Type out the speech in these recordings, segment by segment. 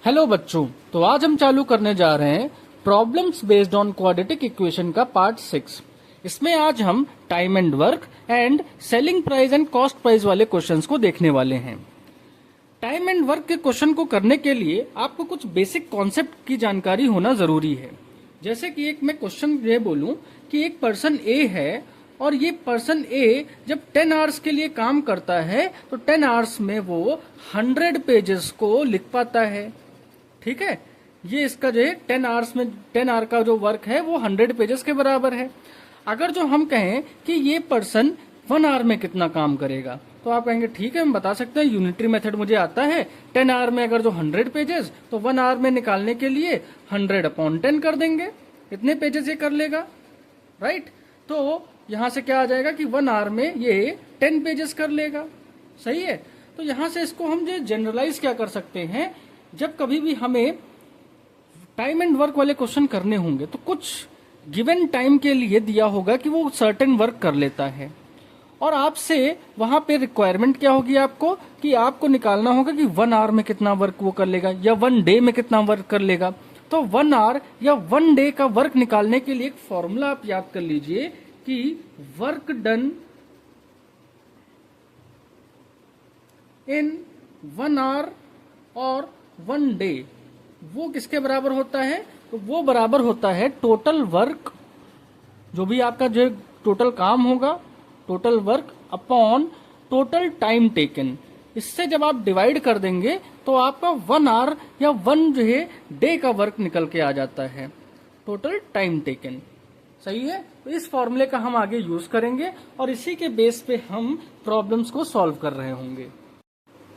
Hello बच्चों, तो आज हम चालू करने जा रहे हैं problems based on quadratic equation का पार्ट 6। इसमें आज हम time and work and selling price and cost price वाले क्वेश्चंस को देखने वाले हैं। टाइम एंड वर्क के क्वेश्चन को करने के लिए आपको कुछ बेसिक कॉन्सेप्ट की जानकारी होना जरूरी है। जैसे कि एक मैं क्वेश्चन ये बोलूं कि एक पर्सन ए है और ये पर्सन ए जब 10 आवर्स के लिए काम करता है तो 10 आवर्स में वो 100 पेजेस को लिख पाता है। ठीक है, ये इसका जो है 10 आवर्स में 10 आवर का जो वर्क है वो 100 पेजेस के बराबर है। अगर जो हम कहें कि ये पर्सन 1 आवर में कितना काम करेगा तो आप कहेंगे ठीक है, हम बता सकते हैं, यूनिटरी मेथड मुझे आता है। 10 आवर में अगर जो 100 पेजेस तो 1 आवर में निकालने के लिए 100/10 कर देंगे, इतने पेजेस ये कर लेगा। राइट, तो यहां से क्या आ जाएगा कि 1 आवर में ये 10 पेजेस कर लेगा। सही है, तो यहां से इसको हम जो जनरलाइज क्या कर सकते हैं, जब कभी भी हमें टाइम एंड वर्क वाले क्वेश्चन करने होंगे तो कुछ गिवन टाइम के लिए दिया होगा कि वो सर्टेन वर्क कर लेता है और आपसे वहां पे रिक्वायरमेंट क्या होगी आपको कि आपको निकालना होगा कि 1 आवर में कितना वर्क वो कर लेगा या 1 डे में कितना वर्क कर लेगा। तो 1 आवर या 1 डे का वर्क निकालने के लिए एक फॉर्मूला आप याद कर लीजिए कि वर्क डन इन 1 आवर और 1 डे वो किसके बराबर होता है, तो वो बराबर होता है टोटल वर्क, जो भी आपका जो टोटल काम होगा, total work upon total time taken. इससे जब आप डिवाइड कर देंगे तो आपका 1 आवर या 1 जो है डे का वर्क निकल के आ जाता है, टोटल टाइम टेकन। सही है, तो इस फॉर्मूले का हम आगे यूज करेंगे और इसी के बेस पे हम प्रॉब्लम्स को सॉल्व कर रहे होंगे।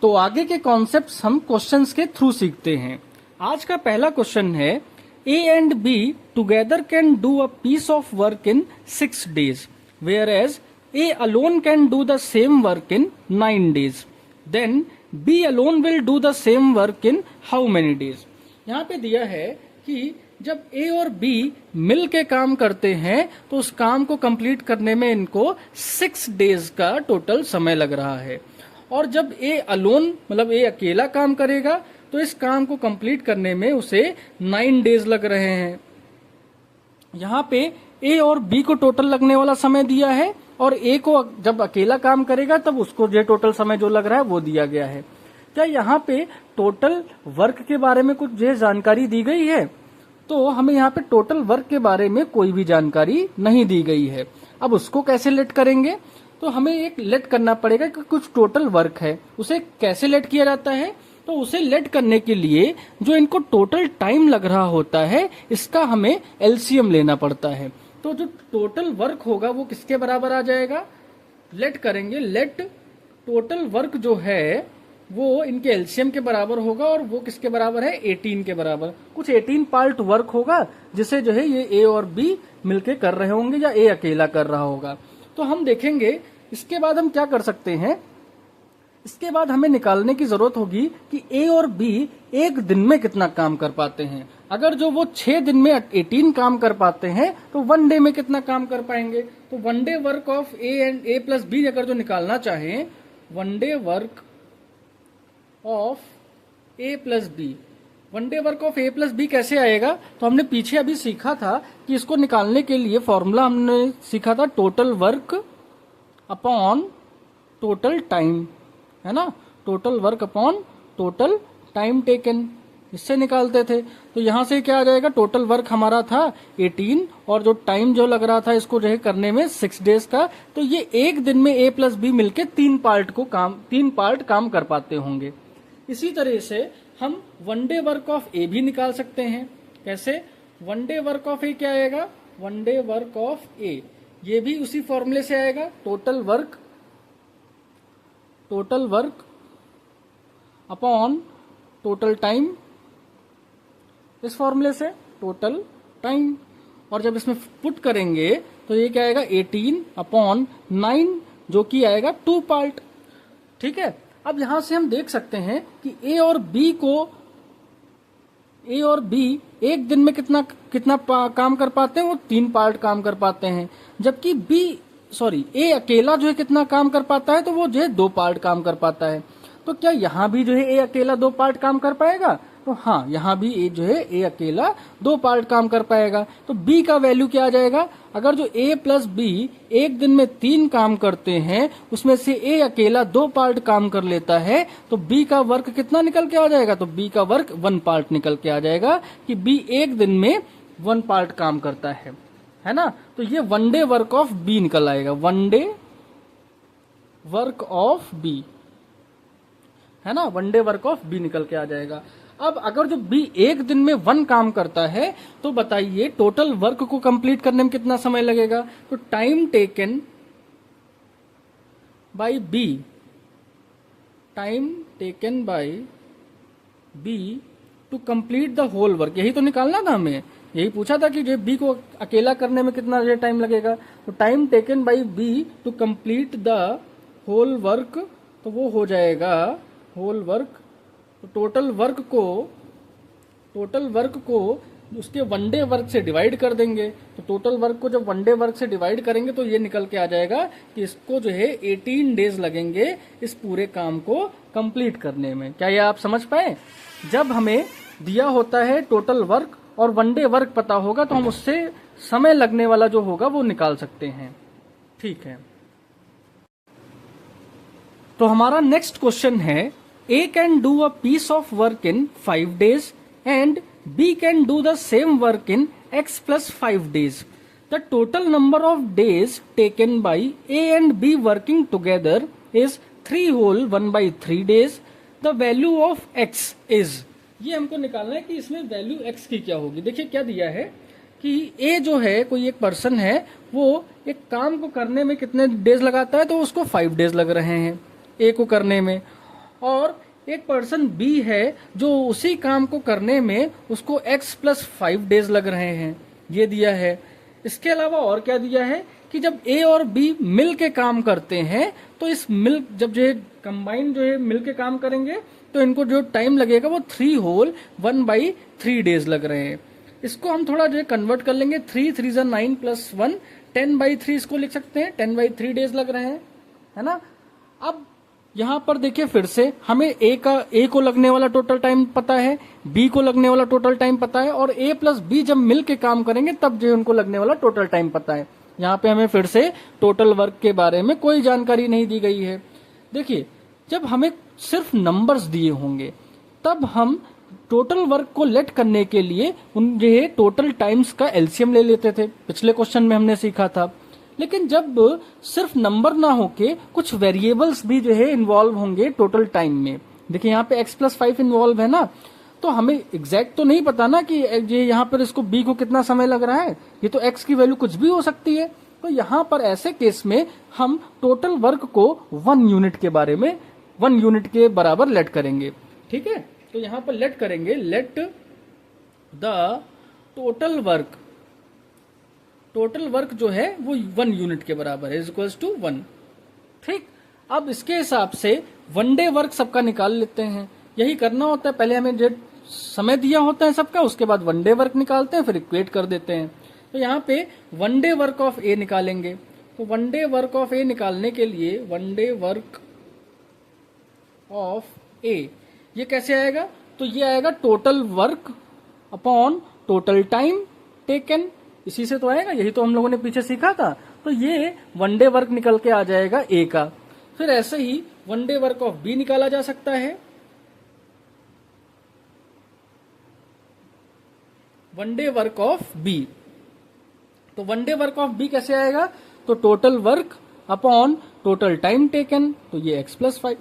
तो आगे के कॉन्सेप्ट्स हम क्वेश्चंस के थ्रू सीखते हैं। आज का पहला क्वेश्चन है, A and B together can do a piece of work in 6 days, whereas A alone can do the same work in 9 days, then B alone will do the same work in how many days. यहाँ पे दिया है कि जब ए और B मिल के काम करते हैं तो उस काम को कंप्लीट करने में इनको 6 days का टोटल समय लग रहा है, और जब ए अलोन मतलब ए अकेला काम करेगा तो इस काम को कंप्लीट करने में उसे 9 days लग रहे हैं। यहाँ पे ए और बी को टोटल लगने वाला समय दिया है और ए को जब अकेला काम करेगा तब उसको जो टोटल समय जो लग रहा है वो दिया गया है। क्या यहाँ पे टोटल वर्क के बारे में कुछ जो जानकारी दी गई है, तो हमें यहाँ पे टोटल वर्क के बारे में कोई भी जानकारी नहीं दी गई है। अब उसको कैसे लेट करेंगे, तो हमें एक लेट करना पड़ेगा कि कुछ टोटल वर्क है, उसे कैसे लेट किया जाता है, तो उसे लेट करने के लिए जो इनको टोटल टाइम लग रहा होता है इसका हमें एलसीएम लेना पड़ता है। तो जो टोटल वर्क होगा वो किसके बराबर आ जाएगा, लेट करेंगे, लेट टोटल वर्क जो है वो इनके एलसीएम के बराबर होगा और वो किसके बराबर है, 18 के बराबर। कुछ 18 पार्ट वर्क होगा जिसे जो है ये ए और बी मिलके कर रहे होंगे या ए अकेला कर रहा होगा। तो हम देखेंगे इसके बाद हम क्या कर सकते हैं। इसके बाद हमें निकालने की जरूरत होगी कि ए और बी एक दिन में कितना काम कर पाते हैं। अगर जो वो 6 दिन में 18 काम कर पाते हैं तो 1 डे में कितना काम कर पाएंगे। तो 1 day work of A and A plus B अगर जो निकालना चाहें, 1 day work of A plus B, 1 day work of A plus B कैसे आएगा, तो हमने पीछे अभी सीखा था कि इसको निकालने के लिए फॉर्मूला हमने सीखा था total work upon total time, है ना, total work upon total time taken, इससे निकालते थे। तो यहां से क्या आ जाएगा, टोटल वर्क हमारा था 18 और जो टाइम जो लग रहा था इसको जो है करने में 6 days का, तो ये एक दिन में ए प्लस बी मिलके 3 पार्ट काम कर पाते होंगे। इसी तरह से हम 1 डे वर्क ऑफ ए भी निकाल सकते हैं। कैसे, 1 डे वर्क ऑफ ए क्या आएगा, 1 डे वर्क ऑफ ए ये भी उसी फॉर्मूले से आएगा, total work upon total time, इस फॉर्मूले से टोटल टाइम। और जब इसमें पुट करेंगे तो ये क्या आएगा, 18/9 जो कि आएगा 2 पार्ट। ठीक है, अब यहां से हम देख सकते हैं कि ए और बी एक दिन में कितना काम कर पाते हैं, वो 3 पार्ट काम कर पाते हैं। जबकि ए अकेला जो है कितना काम कर पाता है, तो वो जो है 2 पार्ट काम कर पाता है। तो क्या यहाँ भी जो है ए अकेला 2 पार्ट काम कर पाएगा, तो हाँ, यहाँ भी ए जो है ए अकेला 2 पार्ट काम कर पाएगा। तो बी का वैल्यू क्या आ जाएगा, अगर जो ए प्लस बी एक दिन में 3 काम करते हैं, उसमें से ए अकेला 2 पार्ट काम कर लेता है, तो बी का वर्क कितना निकल के आ जाएगा, तो बी का वर्क 1 पार्ट निकल के आ जाएगा कि बी एक दिन में 1 पार्ट काम करता है ना। तो ये one day work of B निकल आएगा, one day work of B, है ना, one day work of B निकल के आ जाएगा। अब अगर जो बी एक दिन में 1 काम करता है, तो बताइए टोटल वर्क को कंप्लीट करने में कितना समय लगेगा। तो time taken by B, time taken by B to complete the whole work, यही तो निकालना था हमें, यही पूछा था कि जो बी को अकेला करने में कितना टाइम लगेगा। तो time taken by B to complete the whole work, तो वो हो जाएगा होल वर्क। तो टोटल वर्क को उसके वन डे वर्क से डिवाइड कर देंगे। तो टोटल वर्क को जब वन डे वर्क से डिवाइड करेंगे तो ये निकल के आ जाएगा कि इसको जो है 18 डेज लगेंगे इस पूरे काम को कंप्लीट करने में। क्या ये आप समझ पाए? जब हमें दिया होता है टोटल वर्क और वन डे वर्क पता होगा तो हम उससे समय लगने वाला जो होगा वो निकाल सकते हैं। ठीक है, तो हमारा नेक्स्ट क्वेश्चन है, A can do a piece of work in 5 days and B can do the same work in X plus 5 days. The total number of days taken by A and B working together is 3 whole 1 by 3 days. The value of X is, ये हमको निकालना है कि इसमें value X की क्या होगी। देखिए क्या दिया है कि A जो है, कोई एक पर्सन है, वो एक काम को करने में कितने डेज लगाता है, तो उसको 5 डेज लग रहे हैं A को करने में, और एक पर्सन बी है जो उसी काम को करने में उसको x प्लस 5 डेज लग रहे हैं, ये दिया है। इसके अलावा और क्या दिया है कि जब ए और बी मिल के काम करते हैं तो इस जब जो है कंबाइन जो है मिल के काम करेंगे तो इनको जो टाइम लगेगा वो 3 होल 1 बाई 3 डेज लग रहे हैं। इसको हम थोड़ा जो है कन्वर्ट कर लेंगे, 3 3 9 प्लस 1 10 बाई 3 इसको लिख सकते हैं, 10 बाई 3 डेज लग रहे हैं, है ना। अब यहां पर देखिए फिर से हमें ए को लगने वाला टोटल टाइम पता है, बी को लगने वाला टोटल टाइम पता है, और ए प्लस बी जब मिल के काम करेंगे तब जो उनको लगने वाला टोटल टाइम पता है। यहाँ पे हमें फिर से टोटल वर्क के बारे में कोई जानकारी नहीं दी गई है। देखिए जब हमें सिर्फ नंबर्स दिए होंगे तब हम टोटल वर्क को लेट करने के लिए उन जो है टोटल टाइम्स का एलसीएम ले लेते थे, पिछले क्वेश्चन में हमने सीखा था। लेकिन जब सिर्फ नंबर ना होके कुछ वेरिएबल्स भी जो है इन्वॉल्व होंगे टोटल टाइम में, देखिए यहाँ पे x प्लस 5 इन्वॉल्व है ना, तो हमें एग्जैक्ट तो नहीं पता ना कि ये यहाँ पर इसको b को कितना समय लग रहा है, ये तो x की वैल्यू कुछ भी हो सकती है। तो यहाँ पर ऐसे केस में हम टोटल वर्क को 1 यूनिट के बारे में 1 यूनिट के बराबर लेट करेंगे। ठीक है, तो यहाँ पर लेट करेंगे, लेट द टोटल वर्क जो है वो 1 यूनिट के बराबर है, इज इक्वल्स टू 1। ठीक, अब इसके हिसाब से वन डे वर्क सबका निकाल लेते हैं। यही करना होता है, पहले हमें जो समय दिया होता है सबका, उसके बाद वन डे वर्क निकालते हैं, फिर इक्वेट कर देते हैं। तो यहाँ पे वन डे वर्क ऑफ ए निकालेंगे। तो वन डे वर्क ऑफ ए निकालने के लिए वन डे वर्क ऑफ ए ये कैसे आएगा, तो ये आएगा total work upon total time taken, इसी से तो आएगा, यही तो हम लोगों ने पीछे सीखा था। तो ये वन डे वर्क निकल के आ जाएगा ए का। फिर ऐसे ही one day work of B निकाला जा सकता है, one day work of B. तो one day work of B कैसे आएगा, तो total work upon total time taken, तो ये x प्लस 5।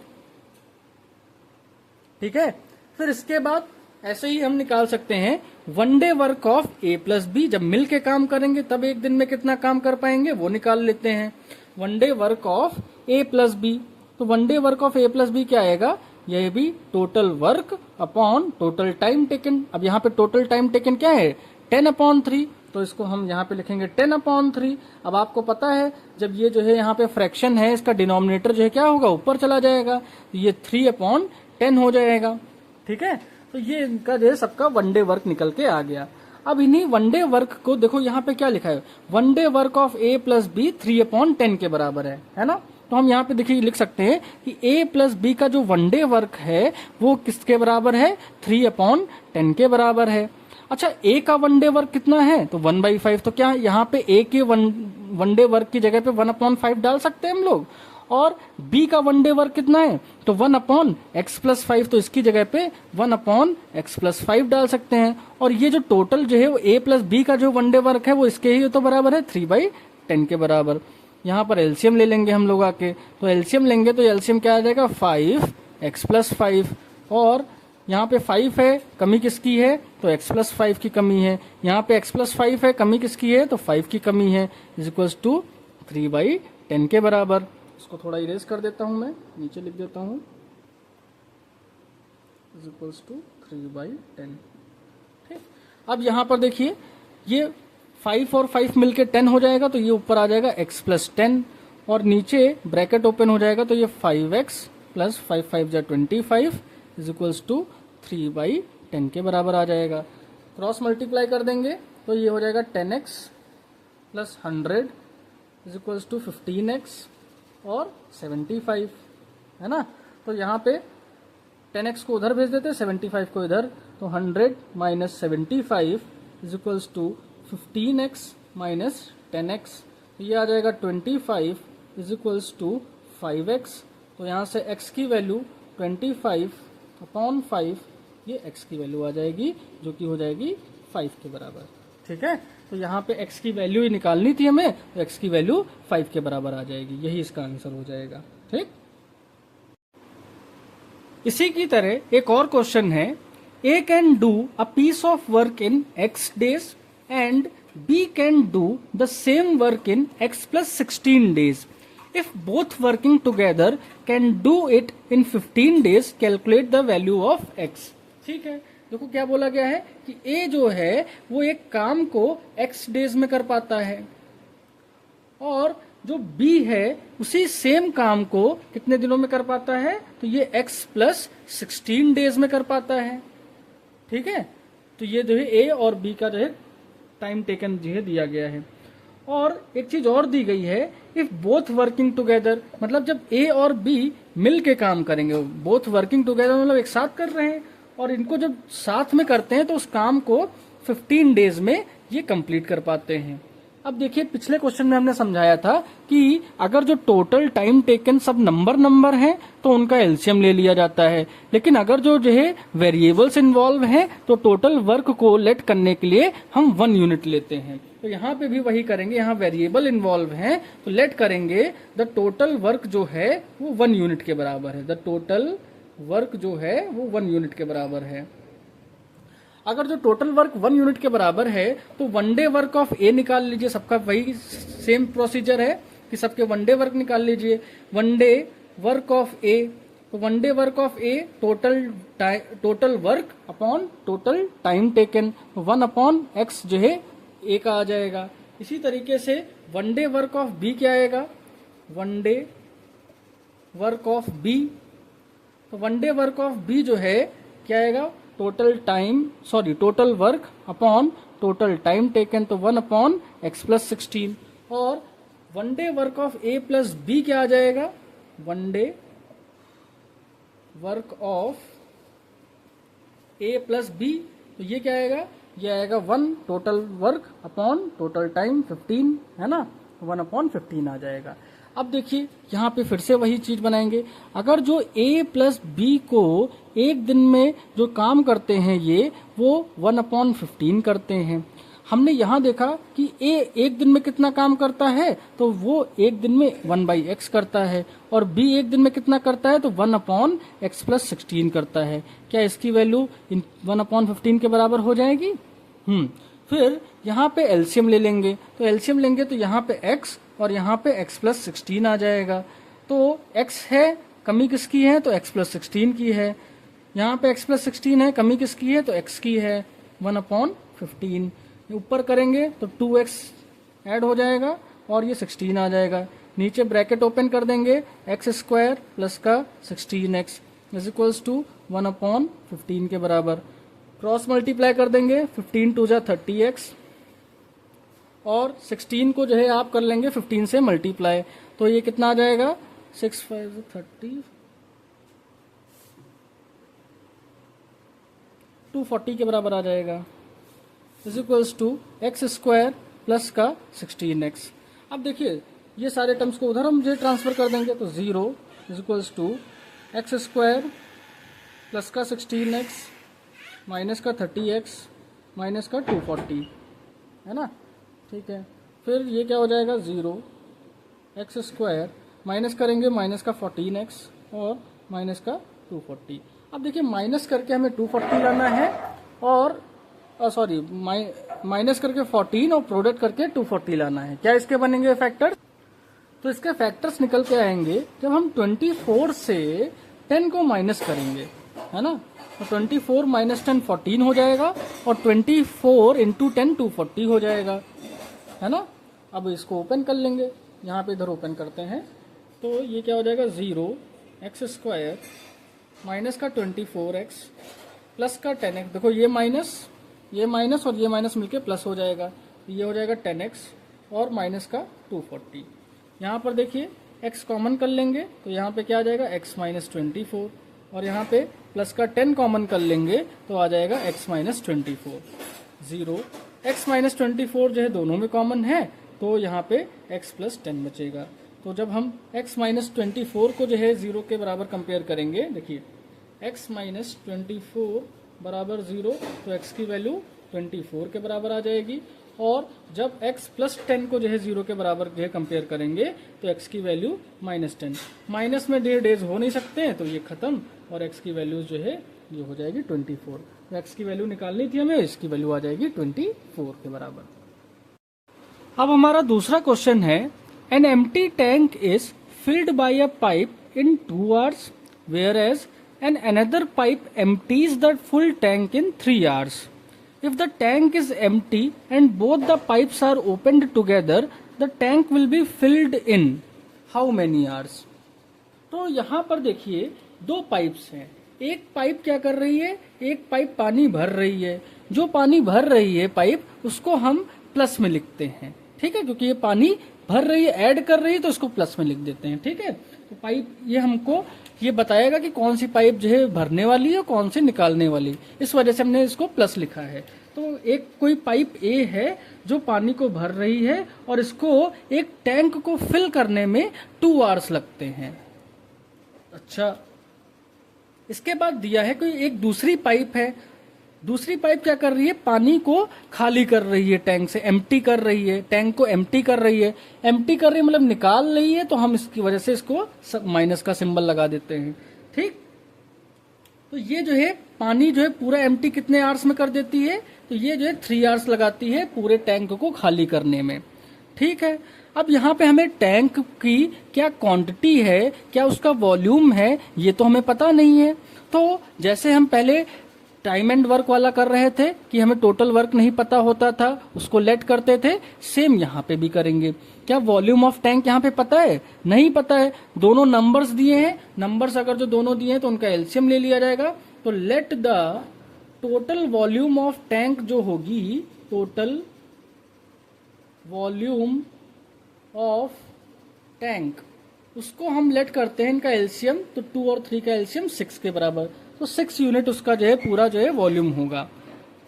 ठीक है, फिर इसके बाद ऐसे ही हम निकाल सकते हैं one day work of A plus B, जब मिल के काम करेंगे तब एक दिन में कितना काम कर पाएंगे वो निकाल लेते हैं। One day work of A plus B, तो one day work of A plus B क्या आएगा, यह भी total work upon total time taken. अब यहाँ पे टोटल टाइम टेकन क्या है, 10/3, तो इसको हम यहाँ पे लिखेंगे 10/3। अब आपको पता है जब ये जो है यहाँ पे फ्रैक्शन है, इसका डिनोमिनेटर जो है क्या होगा, ऊपर चला जाएगा, तो ये 3/10 हो जाएगा। ठीक है, तो ये इनका जो है सबका वन डे वर्क निकल के आ गया। अब इन्हीं वन डे वर्क को देखो यहाँ पे क्या लिखा है, one day work of A plus B 3/10 के बराबर है ना। तो हम यहाँ पे देखिए लिख सकते हैं कि a प्लस बी का जो वनडे वर्क है वो किसके बराबर है, 3/10 के बराबर है। अच्छा, a का वनडे वर्क कितना है, तो 1/5। तो क्या यहाँ पे a के वनडे वर्क की जगह पे 1/5 डाल सकते हैं हम लोग, और b का वनडे वर्क कितना है, तो 1/x+5, तो इसकी जगह पे 1/x+5 डाल सकते हैं। और ये जो टोटल जो है वो a प्लस बी का जो वनडे वर्क है वो इसके ही तो बराबर है, 3/10 के बराबर। यहाँ पर एलसीएम ले लेंगे हम लोग आके, तो एलसीएम लेंगे तो एलसीएम क्या आ जाएगा, 5x+5, और यहाँ पे 5 है, कमी किसकी है, तो x+5 की कमी है। यहाँ पे x+5 है, कमी किसकी है, तो 5 की कमी है, इज टू 3/10 के बराबर। इसको थोड़ा इरेज कर देता हूं, मैं नीचे लिख देता हूं, इज टू 3/10। ठीक, अब यहाँ पर देखिए ये 5 और 5 मिलके 10 हो जाएगा, तो ये ऊपर आ जाएगा x+10, और नीचे ब्रैकेट ओपन हो जाएगा, तो ये 5x प्लस 5 5 जा 25 इज टू 3/10 के बराबर आ जाएगा। क्रॉस मल्टीप्लाई कर देंगे तो ये हो जाएगा 10x plus 100 is to 15x और 75, है ना। तो यहाँ पे 10x को उधर भेज देते, 75 को इधर, तो 100 minus 75 is equals to 15x minus 10x, ये आ जाएगा 25 इज इक्वल्स टू 5x। तो यहाँ से x की वैल्यू 25/5, ये x की वैल्यू आ जाएगी जो कि हो जाएगी 5 के बराबर। ठीक है, तो यहाँ पे x की वैल्यू ही निकालनी थी हमें, तो x की वैल्यू 5 के बराबर आ जाएगी, यही इसका आंसर हो जाएगा। ठीक, इसी की तरह एक और क्वेश्चन है, A can do a piece of work in x days and B can do the same work in x+16 days. If both working together can do it in 15 days, calculate the value of x. ठीक है, देखो क्या बोला गया है कि A जो है वो एक काम को x डेज में कर पाता है, और जो B है उसी सेम काम को कितने दिनों में कर पाता है, तो ये x+16 डेज में कर पाता है। ठीक है, तो ये जो है A और B का जो है टाइम टेकन जो है दिया गया है। और एक चीज और दी गई है, इफ बोथ वर्किंग टुगेदर, मतलब जब A और B मिल के काम करेंगे, बोथ वर्किंग टुगेदर मतलब एक साथ कर रहे हैं, और इनको जब साथ में करते हैं तो उस काम को 15 डेज में ये कंप्लीट कर पाते हैं। अब देखिए पिछले क्वेश्चन में हमने समझाया था कि अगर जो टोटल टाइम टेकन सब नंबर हैं तो उनका एलसीएम ले लिया जाता है, लेकिन अगर जो है वेरिएबल्स इन्वॉल्व हैं तो टोटल वर्क को लेट करने के लिए हम 1 यूनिट लेते हैं। तो यहाँ पे भी वही करेंगे, यहाँ वेरिएबल इन्वॉल्व हैं तो लेट करेंगे द टोटल वर्क जो है वो 1 यूनिट के बराबर है, द टोटल वर्क जो है वो 1 यूनिट के बराबर है। अगर जो टोटल वर्क 1 यूनिट के बराबर है तो वन डे वर्क ऑफ ए निकाल लीजिए, सबका वही सेम प्रोसीजर है कि सबके वन डे वर्क निकाल लीजिए। वन डे वर्क ऑफ ए, तो one day work of A total work upon total time taken, 1/x जो है ए का आ जाएगा। इसी तरीके से one day work of B क्या आएगा, one day work of B, तो one day work of B जो है क्या आएगा, total work upon total time taken, तो 1/x+16। और one day work of A plus B क्या आ जाएगा, one day work of A plus B, तो ये क्या आएगा, ये आएगा 1 total work upon total time 15, है ना, 1/15 आ जाएगा। अब देखिए यहाँ पे फिर से वही चीज बनाएंगे, अगर जो A प्लस बी को एक दिन में जो काम करते हैं ये वो 1/15 करते हैं। हमने यहाँ देखा कि A एक दिन में कितना काम करता है, तो वो एक दिन में 1/x करता है, और B एक दिन में कितना करता है, तो 1/x+16 करता है। क्या इसकी वैल्यू 1/15 के बराबर हो जाएगी? फिर यहाँ पे एलसीएम ले लेंगे, तो एलसीएम लेंगे तो यहाँ पे x और यहाँ पे x+16 आ जाएगा। तो x है, कमी किसकी है, तो x+16 की है। यहाँ पे x+16 है, कमी किसकी है, तो x की है, 1/15। ऊपर करेंगे तो 2x ऐड हो जाएगा और ये 16 आ जाएगा। नीचे ब्रैकेट ओपन कर देंगे, x² प्लस का 16x इज इक्वल्स टू 1/15 के बराबर। क्रॉस मल्टीप्लाई कर देंगे, 15 2 जा 30x, और 16 को जो है आप कर लेंगे 15 से मल्टीप्लाई, तो ये कितना आ जाएगा, 6 5 30, 240 के बराबर आ जाएगा, is equals to X square plus का 16x। अब देखिए ये सारे टर्म्स को उधर हम जो ट्रांसफर कर देंगे तो 0 is equals to X square plus का 16x माइनस का 30x माइनस का 240, है ना। ठीक है, फिर ये क्या हो जाएगा 0 एक्स स्क्वायर माइनस करेंगे माइनस का 14x और माइनस का 240। अब देखिए माइनस करके हमें 240 लाना है और सॉरी माइनस करके 14 और प्रोडक्ट करके 240 लाना है। क्या इसके बनेंगे फैक्टर? तो इसके फैक्टर्स निकल के आएंगे जब हम 24 से 10 को माइनस करेंगे, है ना। तो 24 माइनस 10 14 हो जाएगा और 24 इंटू 10 240 हो जाएगा, है ना। अब इसको ओपन कर लेंगे, यहाँ पे इधर ओपन करते हैं तो ये क्या हो जाएगा 0 एक्स स्क्वायर माइनस का 24x प्लस का 10x। देखो ये माइनस और ये माइनस मिलके प्लस हो जाएगा, ये हो जाएगा 10x और माइनस का 240। यहाँ पर देखिए x कॉमन कर लेंगे तो यहाँ पे क्या आ जाएगा x माइनस 24 और यहाँ पे प्लस का 10 कॉमन कर लेंगे तो आ जाएगा x माइनस 24। 0 x माइनस 24 जो है दोनों में कॉमन है तो यहाँ पे x प्लस 10 बचेगा। तो जब हम x माइनस 24 को जो है 0 के बराबर कंपेयर करेंगे, देखिए x माइनस 24 बराबर 0 तो x की वैल्यू 24 के बराबर आ जाएगी और जब x प्लस 10 को जो है 0 के बराबर जो है कंपेयर करेंगे तो x की वैल्यू माइनस 10। माइनस में डेज हो नहीं सकते हैं तो ये खत्म और x की वैल्यू जो है ये हो जाएगी 24। तो x की वैल्यू निकालनी थी हमें, इसकी वैल्यू आ जाएगी 24 के बराबर। अब हमारा दूसरा क्वेश्चन है, an empty tank is filled by a pipe in 2 hours whereas and another pipe empties the full tank in 3 hours. If the tank is empty and both the pipes are opened together, the tank will be filled in how many hours? तो यहाँ पर देखिए दो pipes हैं, एक pipe क्या कर रही है, एक पाइप पानी भर रही है। जो पानी भर रही है पाइप उसको हम प्लस में लिखते हैं, ठीक है, क्योंकि ये पानी भर रही है, ऐड कर रही है तो इसको प्लस में लिख देते हैं, ठीक है। तो पाइप ये हमको ये बताएगा कि कौन सी पाइप जो है भरने वाली है कौन सी निकालने वाली, इस वजह से हमने इसको प्लस लिखा है। तो एक कोई पाइप ए है जो पानी को भर रही है और इसको एक टैंक को फिल करने में 2 hours लगते हैं। अच्छा, इसके बाद दिया है कोई एक दूसरी पाइप है, दूसरी पाइप क्या कर रही है, पानी को खाली कर रही है, टैंक से एम्प्टी कर रही है, टैंक को एम्प्टी कर रही है। एम्प्टी कर रही है मतलब निकाल रही है, तो हम इसकी वजह से इसको माइनस का सिंबल लगा देते हैं, ठीक। तो ये जो है पानी जो है पूरा एम्प्टी कितने आवर्स में कर देती है, तो ये जो है 3 hours लगाती है पूरे टैंक को खाली करने में, ठीक है। अब यहाँ पे हमें टैंक की क्या क्वांटिटी है, क्या उसका वॉल्यूम है, ये तो हमें पता नहीं है। तो जैसे हम पहले टाइम एंड वर्क वाला कर रहे थे कि हमें टोटल वर्क नहीं पता होता था, उसको लेट करते थे, सेम यहाँ पे भी करेंगे। क्या वॉल्यूम ऑफ टैंक यहाँ पे पता है? नहीं पता है। दोनों नंबर्स दिए हैं, नंबर्स अगर जो दोनों दिए हैं तो उनका एलसीएम ले लिया जाएगा। तो let the total volume of tank जो होगी, टोटल वॉल्यूम ऑफ टैंक, उसको हम लेट करते हैं इनका एलसीएम, तो 2 और 3 का एलसीएम 6 के बराबर, तो 6 यूनिट उसका जो है पूरा जो है वॉल्यूम होगा।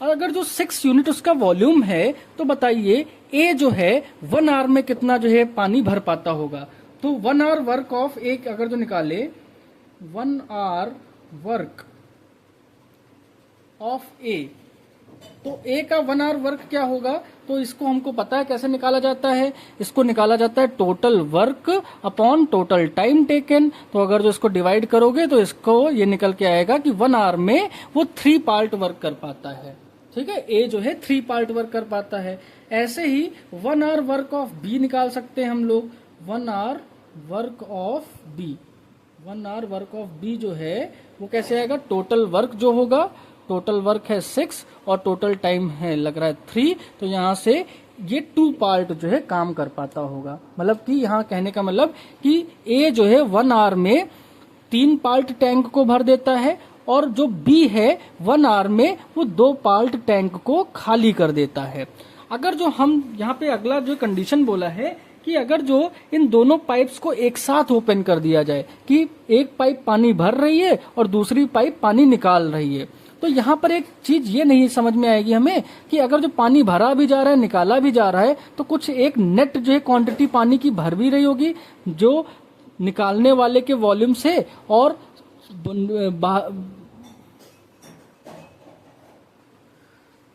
और अगर जो 6 यूनिट उसका वॉल्यूम है तो बताइए ए जो है 1 आवर में कितना जो है पानी भर पाता होगा। तो 1 आवर वर्क ऑफ एक अगर जो निकाले, 1 आवर वर्क ऑफ ए, तो ए का 1 आवर वर्क क्या होगा, तो इसको हमको पता है कैसे निकाला जाता है, इसको निकाला जाता है total work upon total time taken. तो अगर जो इसको डिवाइड करोगे तो इसको ये निकल के आएगा कि 1 आवर में वो 3 पार्ट वर्क कर पाता है, ठीक है। ए जो है 3 पार्ट वर्क कर पाता है। ऐसे ही 1 आवर वर्क ऑफ बी निकाल सकते हैं हम लोग, 1 hour work of B. 1 hour work of B जो है वो कैसे आएगा, टोटल वर्क जो होगा, टोटल वर्क है 6 और टोटल टाइम है लग रहा है 3, तो यहाँ से ये 2 पार्ट जो है काम कर पाता होगा। मतलब कि यहाँ कहने का मतलब कि ए जो है 1 आवर में 3 पार्ट टैंक को भर देता है और जो बी है 1 आवर में वो 2 पार्ट टैंक को खाली कर देता है। अगर जो हम यहाँ पे अगला जो कंडीशन बोला है कि अगर जो इन दोनों पाइप्स को एक साथ ओपन कर दिया जाए कि एक पाइप पानी भर रही है और दूसरी पाइप पानी निकाल रही है, तो यहाँ पर एक चीज ये नहीं समझ में आएगी हमें कि अगर जो पानी भरा भी जा रहा है निकाला भी जा रहा है तो कुछ एक नेट जो है क्वांटिटी पानी की भर भी रही होगी जो निकालने वाले के वॉल्यूम से, और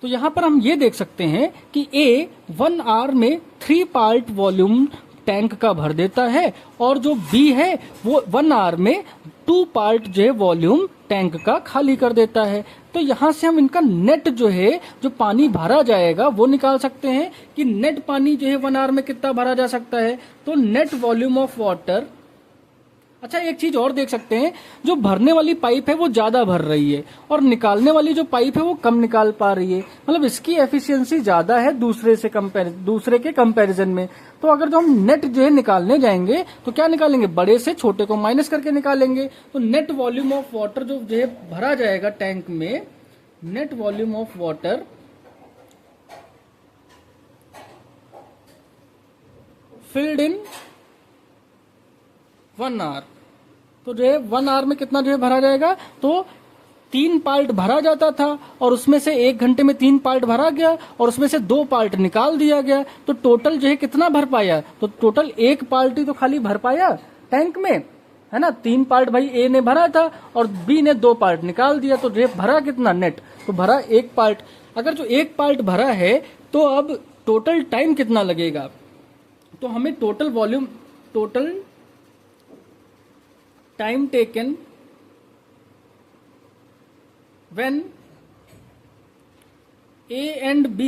तो यहां पर हम ये देख सकते हैं कि ए 1 आवर में 3 पार्ट वॉल्यूम टैंक का भर देता है और जो बी है वो 1 आवर में 2 पार्ट जो है वॉल्यूम टैंक का खाली कर देता है। तो यहां से हम इनका नेट जो है जो पानी भरा जाएगा वो निकाल सकते हैं कि नेट पानी जो है 1 आवर में कितना भरा जा सकता है। तो नेट वॉल्यूम ऑफ वाटर, अच्छा एक चीज और देख सकते हैं, जो भरने वाली पाइप है वो ज्यादा भर रही है और निकालने वाली जो पाइप है वो कम निकाल पा रही है, मतलब इसकी एफिशिएंसी ज्यादा है दूसरे के कंपैरिजन में। तो अगर जो हम नेट जो है निकालने जाएंगे तो क्या निकालेंगे, बड़े से छोटे को माइनस करके निकालेंगे। तो नेट वॉल्यूम ऑफ वाटर जो है भरा जाएगा टैंक में, net volume of water filled in 1 hour, तो जो है 1 आवर में कितना जो है भरा जाएगा, तो 3 पार्ट भरा जाता था और उसमें से 1 घंटे में 3 पार्ट भरा गया और उसमें से 2 पार्ट निकाल दिया गया। तो टोटल जो है कितना भर पाया, तो टोटल 1 पार्ट ही तो खाली भर पाया टैंक में, है ना। 3 पार्ट भाई ए ने भरा था और बी ने 2 पार्ट निकाल दिया, तो जो है भरा कितना नेट, तो भरा 1 पार्ट। अगर जो 1 पार्ट भरा है तो अब टोटल टाइम कितना लगेगा, तो हमें total time taken when A and B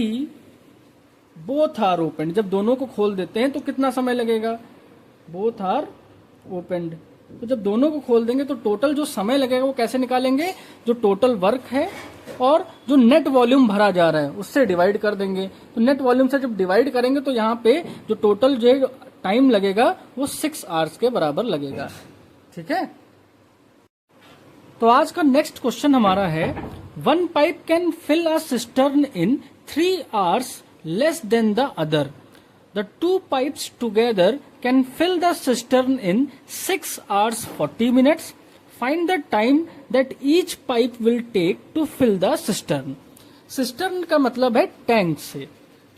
both are opened, जब दोनों को खोल देते हैं तो कितना समय लगेगा, both are opened। तो जब दोनों को खोल देंगे तो टोटल जो समय लगेगा वो कैसे निकालेंगे, जो टोटल वर्क है और जो नेट वॉल्यूम भरा जा रहा है उससे डिवाइड कर देंगे। तो नेट वॉल्यूम से जब डिवाइड करेंगे तो यहाँ पे जो टोटल जो टाइम लगेगा वो 6 आवर्स के बराबर लगेगा। ठीक है, तो आज का नेक्स्ट क्वेश्चन हमारा है, 1 pipe can fill a cistern in 3 hours less than the other. The 2 pipes together can fill the cistern in 6 hours 40 minutes. Find the time that each pipe will take to fill the cistern. Cistern का मतलब है tank से।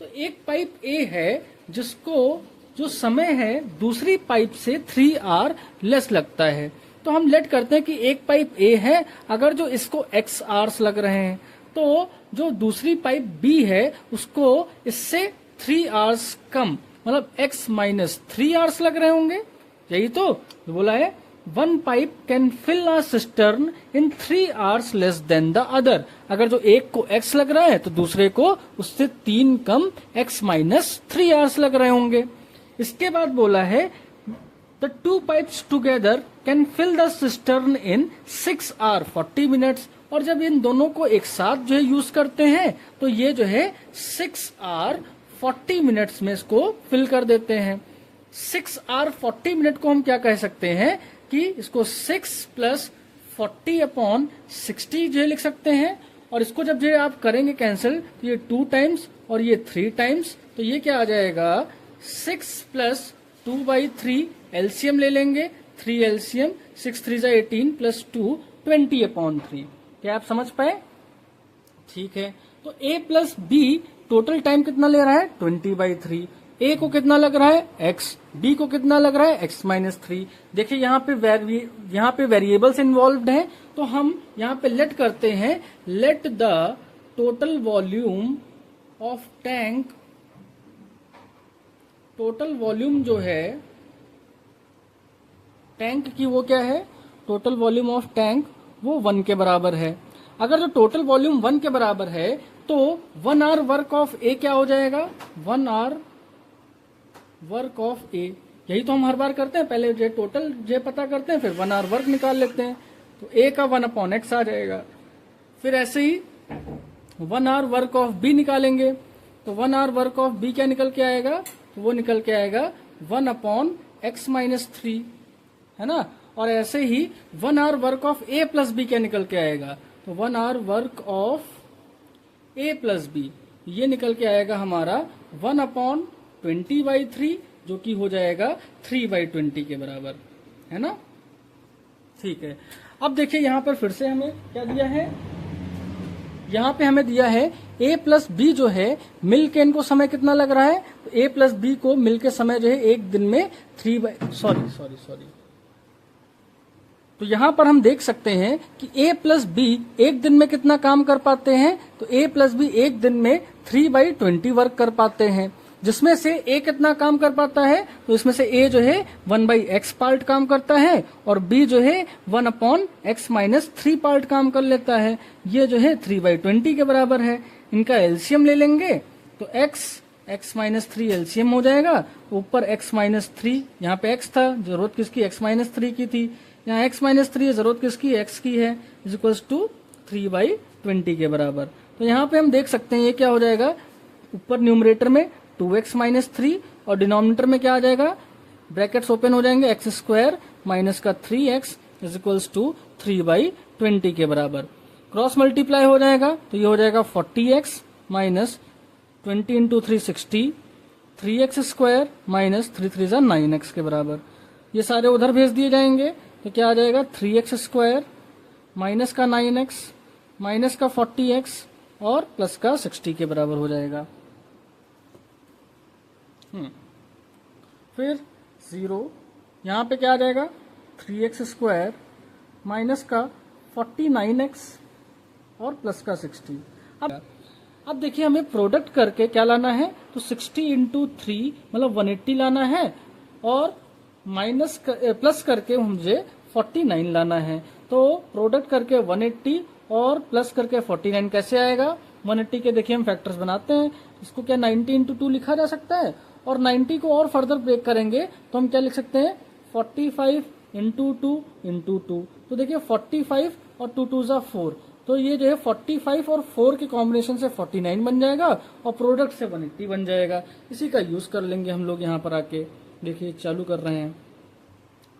तो एक pipe ए है जिसको जो समय है दूसरी पाइप से 3 आवर लेस लगता है। तो हम लेट करते हैं कि एक पाइप ए है, अगर जो इसको x आवर्स लग रहे हैं तो जो दूसरी पाइप बी है उसको इससे 3 आवर्स कम, मतलब x माइनस 3 आवर्स लग रहे होंगे। यही तो बोला है, 1 pipe can fill a cistern in 3 hours less than the other. अगर जो एक को x लग रहा है तो दूसरे को उससे 3 कम x माइनस 3 आवर्स लग रहे होंगे। इसके बाद बोला है, The 2 pipes together can fill the cistern in 6 hours 40 minutes। और जब इन दोनों को एक साथ जो है यूज करते हैं तो ये जो है 6 hours 40 minutes में इसको फिल कर देते हैं। 6 hours 40 minutes को हम क्या कह सकते हैं कि इसको 6 + 40/60 जो है लिख सकते हैं। और इसको जब जो है आप करेंगे कैंसिल तो ये 2 टाइम्स और ये 3 टाइम्स, तो ये क्या आ जाएगा, 6 + 2/3 एलसीएम ले लेंगे, 3 एलसीएम, 6 3 18 + 2 20/3। क्या आप समझ पाए? ठीक है, तो ए प्लस बी टोटल टाइम कितना ले रहा है, 20/3। ए को कितना लग रहा है, x, बी को कितना लग रहा है, x - 3। देखिए यहाँ पे वेरिएबल्स इन्वॉल्व्ड हैं, तो हम यहाँ पे लेट करते हैं, let the total volume of tank, total volume जो है टैंक की वो क्या है, टोटल वॉल्यूम ऑफ टैंक वो 1 के बराबर है। अगर जो टोटल वॉल्यूम 1 के बराबर है तो 1 आवर वर्क ऑफ ए क्या हो जाएगा, 1 आवर वर्क ऑफ ए। यही तो हम हर बार करते हैं, पहले जो टोटल जो पता करते हैं फिर 1 आवर वर्क निकाल लेते हैं, तो ए का 1/x आ जाएगा। फिर ऐसे ही 1 आवर वर्क ऑफ बी निकालेंगे, तो 1 आवर वर्क ऑफ बी क्या निकल के आएगा, तो वो निकल के आएगा 1/x - 3, है ना। और ऐसे ही 1 hour work of A plus B क्या निकल के आएगा, तो 1 hour work of A plus B ये निकल के आएगा हमारा 1/20/3 जो कि हो जाएगा 3/20 के बराबर, है ना। ठीक है, अब देखिए यहाँ पर फिर से हमें क्या दिया है, यहाँ पे हमें दिया है a प्लस बी जो है मिल के इनको समय कितना लग रहा है, तो a प्लस बी को मिल के समय जो है एक दिन में सॉरी तो यहां पर हम देख सकते हैं कि a प्लस बी एक दिन में कितना काम कर पाते हैं, तो a प्लस बी एक दिन में 3/20 वर्क कर पाते हैं, जिसमें से a कितना काम कर पाता है, तो इसमें से a जो है 1/x पार्ट काम करता है और b जो है 1/x-3 पार्ट काम कर लेता है। ये जो है 3/20 के बराबर है। इनका एलसीएम ले लेंगे तो x-3 एलसीएम हो जाएगा, ऊपर x-3, यहाँ पे x था, जरूरत किसकी, x-3 की थी, यहाँ x-3 जरूरत किसकी, x की है, इज इक्वल्स टू 3/20 के बराबर। तो यहाँ पे हम देख सकते हैं ये क्या हो जाएगा, ऊपर न्यूमरेटर में 2x-3 और डिनोमिनेटर में क्या आ जाएगा, ब्रैकेट्स ओपन हो जाएंगे, x² माइनस का 3x इज इक्वल्स टू 3/20 के बराबर। क्रॉस मल्टीप्लाई हो जाएगा तो ये हो जाएगा 40x minus 20 into 3 60, 3x² minus 3 9x के बराबर। ये सारे उधर भेज दिए जाएंगे तो क्या आ जाएगा, 3x² माइनस का 9x माइनस का 40x और प्लस का 60 के बराबर हो जाएगा। फिर 0, यहाँ पे क्या आ जाएगा, 3x² माइनस का 49x और प्लस का 60। अब देखिए हमें प्रोडक्ट करके क्या लाना है, तो 60 इंटू 3 मतलब 180 लाना है और प्लस करके मुझे 49 लाना है। तो प्रोडक्ट करके 180 और प्लस करके 49 कैसे आएगा, 180 के देखिए हम फैक्टर्स बनाते हैं, इसको क्या 90 इंटू 2 लिखा जा सकता है और 90 को और फर्दर ब्रेक करेंगे तो हम क्या लिख सकते हैं, 45 इंटू 2 इंटू 2। तो देखिए 45 और 2 2 4, तो ये जो है 45 और 4 के कॉम्बिनेशन से 49 बन जाएगा और प्रोडक्ट से 180 बन जाएगा। इसी का यूज कर लेंगे हम लोग यहाँ पर आके, देखिए चालू कर रहे हैं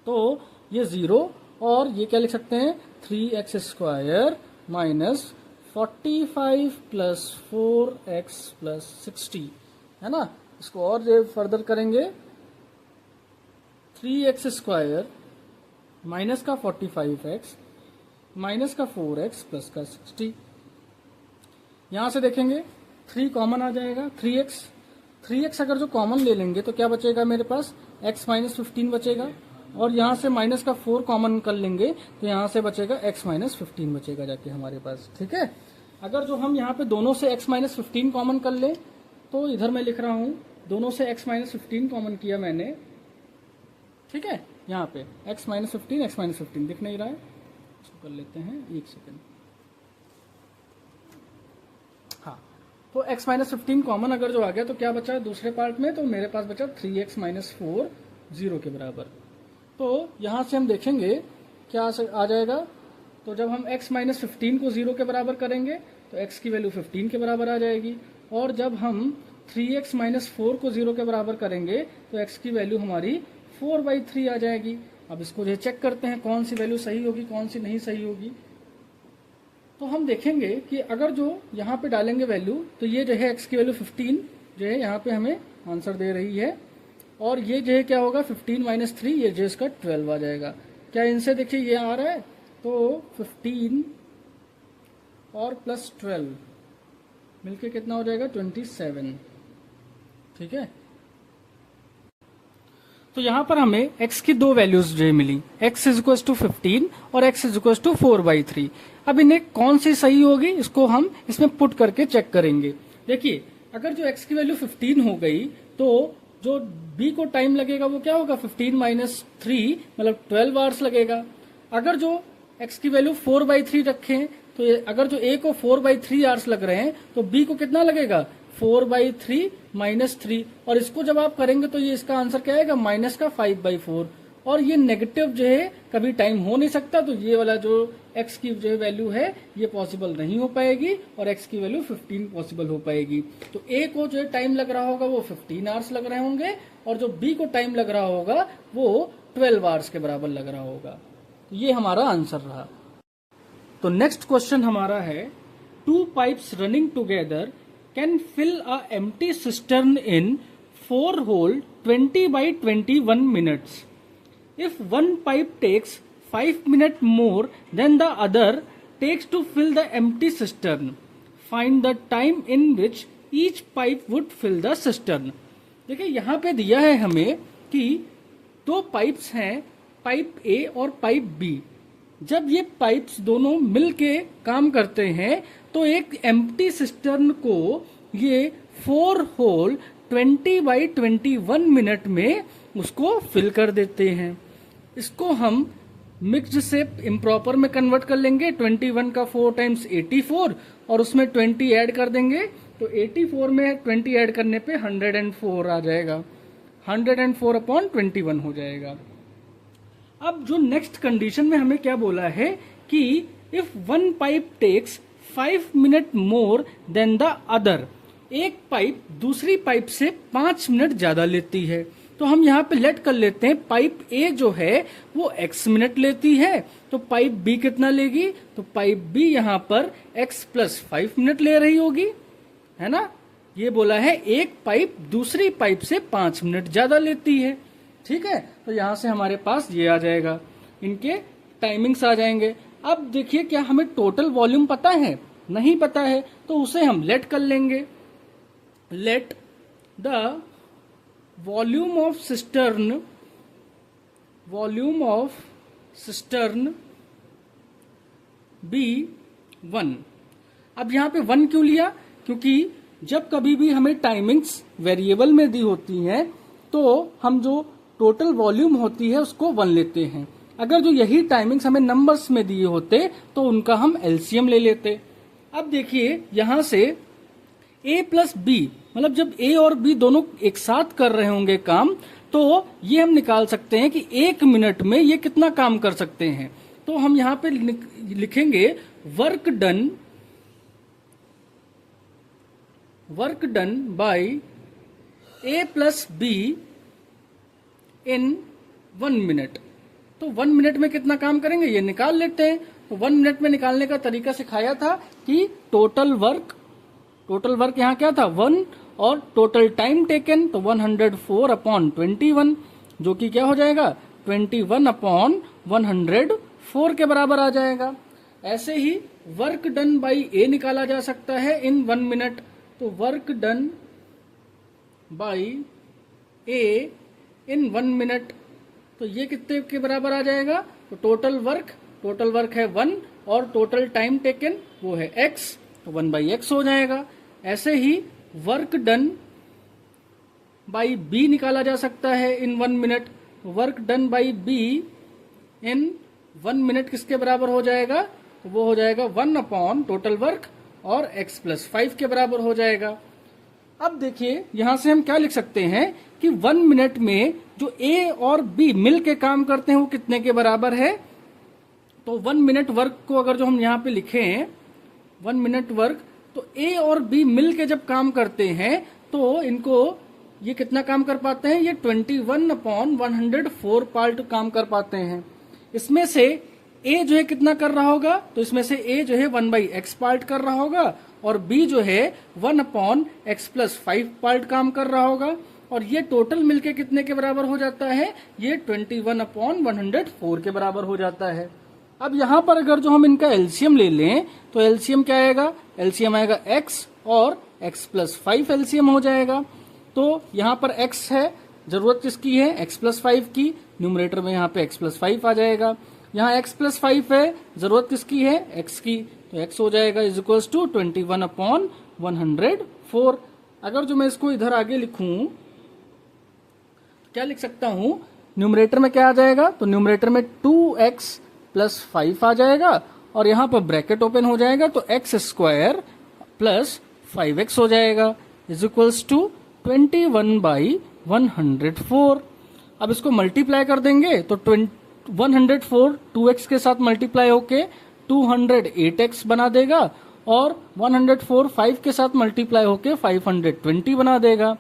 तो ये 0 और ये क्या लिख सकते हैं, 3x² minus 45 plus 4x plus 60, है ना। इसको और जो फर्दर करेंगे, 3x² माइनस का 45x माइनस का 4x प्लस का 60। यहां से देखेंगे 3 कॉमन आ जाएगा, 3x अगर जो कॉमन ले लेंगे तो क्या बचेगा मेरे पास, x-15 बचेगा और यहां से माइनस का 4 कॉमन कर लेंगे तो यहां से बचेगा x-15 बचेगा जाके हमारे पास, ठीक है। अगर जो हम यहाँ पे दोनों से x-15 कॉमन कर लें तो इधर मैं लिख रहा हूं, दोनों से x-15 कॉमन किया मैंने, ठीक है। यहाँ पे x-15 दिख नहीं रहा है, इसको कर लेते हैं, एक सेकेंड। हाँ, तो x-15 कॉमन अगर जो आ गया तो क्या बचा दूसरे पार्ट में, तो मेरे पास बचा 3x-4 0 के बराबर। तो यहां से हम देखेंगे क्या आ जाएगा, तो जब हम x-15 को 0 के बराबर करेंगे तो x की वैल्यू 15 के बराबर आ जाएगी और जब हम 3x-4 को 0 के बराबर करेंगे तो x की वैल्यू हमारी 4/3 आ जाएगी। अब इसको जो चेक करते हैं कौन सी वैल्यू सही होगी कौन सी नहीं सही होगी। तो हम देखेंगे कि अगर जो यहाँ पे डालेंगे वैल्यू तो ये जो है x की वैल्यू 15 जो है यहाँ पे हमें आंसर दे रही है और ये जो है क्या होगा 15 माइनस 3, ये जो इसका 12 आ जाएगा। क्या इनसे देखिए ये आ रहा है, तो 15 और प्लस 12 मिलके कितना हो जाएगा 27, ठीक है। तो यहां पर हमें x की दो वैल्यूज जो मिली, x इज इक्वल टू 15 और x इज इक्वल टू 4/3। अब इन्हें कौन सी सही होगी इसको हम इसमें पुट करके चेक करेंगे। देखिए अगर जो x की वैल्यू 15 हो गई तो जो b को टाइम लगेगा वो क्या होगा 15 माइनस 3 मतलब 12 आवर्स लगेगा। अगर जो x की वैल्यू 4/3 रखें तो अगर जो a को 4/3 आवर्स लग रहे हैं तो b को कितना लगेगा 4/3 माइनस 3 और इसको जब आप करेंगे तो ये इसका आंसर क्या आएगा माइनस का 5/4 और ये नेगेटिव जो है कभी टाइम हो नहीं सकता। तो ये वाला जो x की जो वैल्यू है ये पॉसिबल नहीं हो पाएगी और x की वैल्यू 15 पॉसिबल हो पाएगी। तो a को जो टाइम लग रहा होगा वो 15 आवर्स लग रहे होंगे और जो b को टाइम लग रहा होगा वो 12 आवर्स के बराबर लग रहा होगा। तो ये हमारा आंसर रहा। तो नेक्स्ट क्वेश्चन हमारा है 2 pipes running together can fill a empty cistern in 4 hole 20 by 21 minutes. If one pipe takes 5 minutes more than the other takes to fill the empty cistern, find the time in which each pipe would fill the cistern. देखिए यहाँ पे दिया है हमें कि दो pipes हैं, pipe ए और पाइप बी। जब ये पाइप्स दोनों मिलके काम करते हैं तो एक एम्प्टी सिस्टर्न को ये 4 होल 20 बाई 21 मिनट में उसको फिल कर देते हैं। इसको हम मिक्स्ड से इम्प्रॉपर में कन्वर्ट कर लेंगे। 21 का 4 टाइम्स 84 और उसमें 20 ऐड कर देंगे तो 84 में 20 ऐड करने पे 104 आ जाएगा। 104 अपॉन 21 हो जाएगा। अब जो नेक्स्ट कंडीशन में हमें क्या बोला है कि if one pipe takes 5 minute more than the other, एक पाइप दूसरी पाइप से 5 मिनट ज्यादा लेती है, तो हम यहाँ पे लेट कर लेते हैं पाइप ए जो है वो x मिनट लेती है, तो पाइप बी कितना लेगी, तो पाइप बी यहाँ पर x प्लस 5 मिनट ले रही होगी, है ना। ये बोला है एक पाइप दूसरी पाइप से 5 मिनट ज्यादा लेती है, ठीक है। तो यहां से हमारे पास ये आ जाएगा, इनके टाइमिंग्स आ जाएंगे। अब देखिए क्या हमें टोटल वॉल्यूम पता है, नहीं पता है, तो उसे हम लेट कर लेंगे। Let the volume of cistern be 1। अब यहां पे 1 क्यों लिया, क्योंकि जब कभी भी हमें टाइमिंग्स वेरिएबल में दी होती हैं तो हम जो टोटल वॉल्यूम होती है उसको 1 लेते हैं। अगर जो यही टाइमिंग्स हमें नंबर्स में दिए होते तो उनका हम एलसीएम ले लेते। अब देखिए यहां से ए प्लस बी, मतलब जब ए और बी दोनों एक साथ कर रहे होंगे काम, तो ये हम निकाल सकते हैं कि 1 मिनट में ये कितना काम कर सकते हैं। तो हम यहाँ पे लिखेंगे work done by A plus be in 1 minute. तो 1 मिनट में कितना काम करेंगे ये निकाल लेते हैं। तो 1 मिनट में निकालने का तरीका सिखाया था कि टोटल वर्क यहाँ क्या था 1, और टोटल टाइम टेकन तो 104 अपॉन 21, जो कि क्या हो जाएगा 21 अपॉन 104 के बराबर आ जाएगा। ऐसे ही वर्क डन बाई ए निकाला जा सकता है इन 1 मिनट। तो work done by A in 1 minute, तो ये कितने के बराबर आ जाएगा, तो टोटल वर्क है 1 और टोटल टाइम टेकन वो है x, तो 1/x हो जाएगा। ऐसे ही वर्क डन बाई b निकाला जा सकता है इन 1 minute. Work done by b in 1 minute किसके बराबर हो जाएगा, तो वो हो जाएगा 1 अपॉन टोटल वर्क और x प्लस 5 के बराबर हो जाएगा। अब देखिए यहां से हम क्या लिख सकते हैं कि 1 मिनट में जो A और B मिल के काम करते हैं वो कितने के बराबर है। तो 1 मिनट वर्क को अगर जो हम यहाँ पे लिखें 1 मिनट वर्क, तो A और B मिल के जब काम करते हैं तो इनको ये कितना काम कर पाते हैं, ये 21 अपॉन 104 पार्ट काम कर पाते हैं। इसमें से A जो है कितना कर रहा होगा, तो इसमें से A जो है 1/x पार्ट कर रहा होगा और B जो है 1 अपॉन x प्लस 5 पार्ट काम कर रहा होगा, और ये टोटल मिलके कितने के बराबर हो जाता है, ये 21 अपॉन 104 के बराबर हो जाता है। अब यहाँ पर अगर जो हम इनका एलसीएम ले लें तो एलसीएम क्या आएगा, एलसीएम आएगा x और x प्लस 5 एलसीएम हो जाएगा। तो यहाँ पर x है, जरूरत किसकी है x प्लस 5 की, न्यूमरेटर में यहाँ पे x प्लस 5 आ जाएगा। यहाँ x प्लस 5 है, जरूरत किसकी है x की, तो x हो जाएगा इज इक्वल्स टू 21 अपॉन 104। अगर जो मैं इसको इधर आगे लिखूं क्या लिख सकता हूं, न्यूमरेटर में क्या आ जाएगा, तो न्यूमरेटर में 2x प्लस 5 आ जाएगा और यहाँ पर ब्रैकेट ओपन हो जाएगा, तो x स्क्वायर प्लस 5x हो जाएगा इज इक्वल्स टू 21/104। अब इसको मल्टीप्लाई कर देंगे तो 104 2x के साथ मल्टीप्लाई होके 208x बना देगा और 104 5 के साथ मल्टीप्लाई होके 520 बना देगा।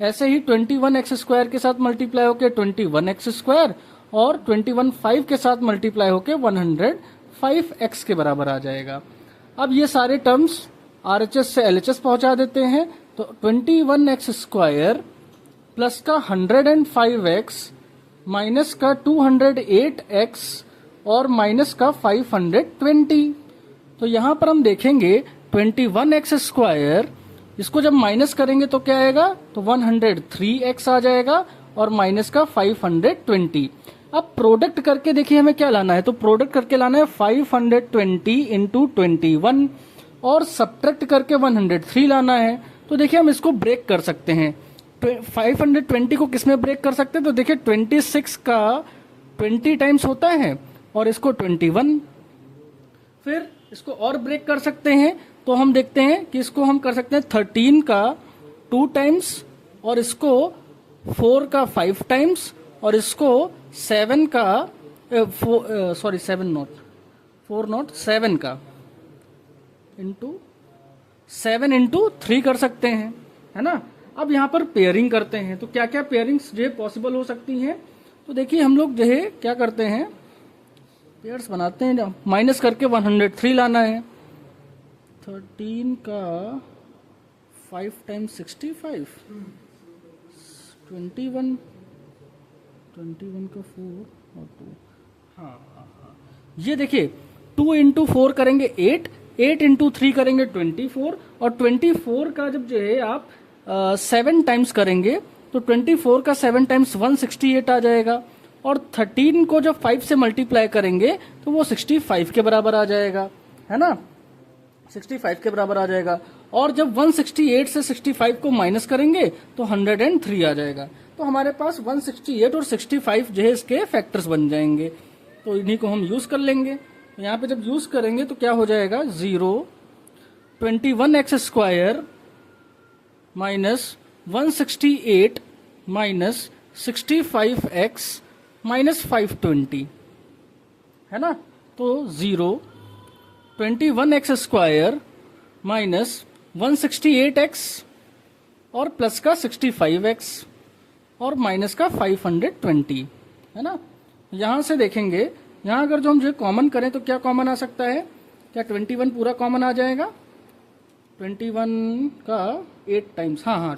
ऐसे ही 21x स्क्वायर के साथ मल्टीप्लाई होके 21x स्क्वायर और 21 5 के साथ मल्टीप्लाई होके 105x के बराबर आ जाएगा। अब ये सारे टर्म्स RHS से LHS पहुंचा देते हैं, तो 21x स्क्वायर प्लस का 105x माइनस का 208x और माइनस का 520। तो यहां पर हम देखेंगे 21x स्क्वायर, इसको जब माइनस करेंगे तो क्या आएगा, तो 103x आ जाएगा और माइनस का 520। अब प्रोडक्ट करके देखिए हमें क्या लाना है, तो प्रोडक्ट करके लाना है 520 इंटू 21 और सब्ट्रैक्ट करके 103 लाना है। तो देखिए हम इसको ब्रेक कर सकते हैं। 520 को किसमें ब्रेक कर सकते हैं, तो देखिए 26 का 20 टाइम्स होता है और इसको 21। फिर इसको और ब्रेक कर सकते हैं, तो हम देखते हैं कि इसको हम कर सकते हैं 13 का 2 टाइम्स और इसको 4 का 5 टाइम्स और इसको 7 का 7 का इंटू 7 इंटू 3 कर सकते हैं, है ना। अब यहाँ पर पेयरिंग करते हैं, तो क्या क्या पेयरिंग्स जो है पॉसिबल हो सकती हैं। तो देखिए हम लोग जो है क्या करते हैं, पेयर्स बनाते हैं, माइनस करके 103 लाना है। 13 का 5 टाइम्स 65, 21 का 4 और 2, हाँ, ये देखिए 2 इंटू 4 करेंगे 8, 8 इंटू 3 करेंगे 24 और 24 का जब जो है आप 7 टाइम्स करेंगे तो 24 का 7 टाइम्स 168 आ जाएगा और 13 को जब 5 से मल्टीप्लाई करेंगे तो वो 65 के बराबर आ जाएगा, है ना, 65 के बराबर आ जाएगा। और जब 168 से 65 को माइनस करेंगे तो 103 आ जाएगा। तो हमारे पास 168 और 65 जो है इसके फैक्टर्स बन जाएंगे, तो इन्हीं को हम यूज कर लेंगे। तो यहाँ पे जब यूज करेंगे तो क्या हो जाएगा, 0 21x square minus 168 minus 65x minus 520, है ना। तो 0 21x स्क्वायर माइनस 168x और प्लस का 65x और माइनस का 520, है ना। यहां से देखेंगे, यहां अगर जो हम जो कॉमन करें तो क्या कॉमन आ सकता है, क्या 21 पूरा कॉमन आ जाएगा, 21 का 8 टाइम्स, हाँ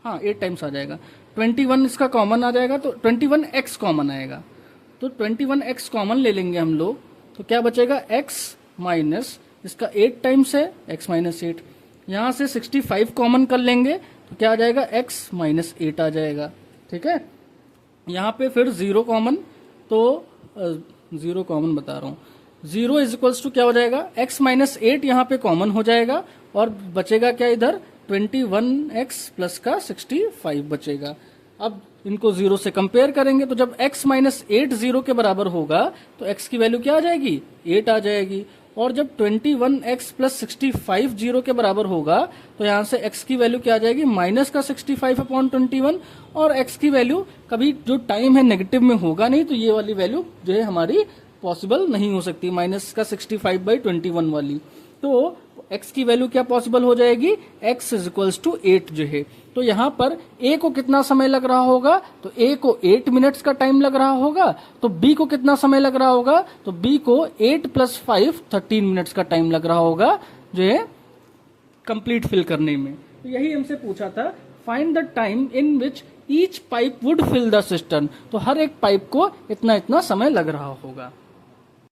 8 टाइम्स आ जाएगा। 21 इसका कॉमन आ जाएगा तो 21x कॉमन आएगा, तो 21x कॉमन ले लेंगे हम लोग, तो क्या बचेगा, x माइनस इसका 8 टाइम्स है x माइनस 8, यहां से 65 कॉमन कर लेंगे तो क्या आ जाएगा, x माइनस 8 आ जाएगा, ठीक है। यहाँ पे फिर 0 कॉमन, तो 0 कॉमन बता रहा हूँ, 0 इज इक्वल्स टू क्या हो जाएगा, x माइनस 8 यहाँ पे कॉमन हो जाएगा और बचेगा क्या इधर, 21x प्लस का 65 बचेगा। अब इनको 0 से कंपेयर करेंगे तो जब x माइनस 8 0 के बराबर होगा तो x की वैल्यू क्या आ जाएगी, 8 आ जाएगी। और जब 21x प्लस 65 0 के बराबर होगा तो यहाँ से x की वैल्यू क्या आ जाएगी, माइनस का 65/21 और x की वैल्यू कभी जो टाइम है नेगेटिव में होगा नहीं, तो ये वाली वैल्यू जो है हमारी पॉसिबल नहीं हो सकती, माइनस का 65/21 वाली। तो x की वैल्यू क्या पॉसिबल हो जाएगी, x इज इक्वल्स टू 8 जो है। तो यहाँ पर a को कितना समय लग रहा होगा, तो a को 8 मिनट्स का टाइम लग रहा होगा, तो b को कितना समय लग रहा होगा, तो b को 8 + 5 13 मिनट्स का टाइम लग रहा होगा जो है कंप्लीट फिल करने में। तो यही हमसे पूछा था, find the time in which each pipe would fill the system, तो हर एक पाइप को इतना इतना समय लग रहा होगा।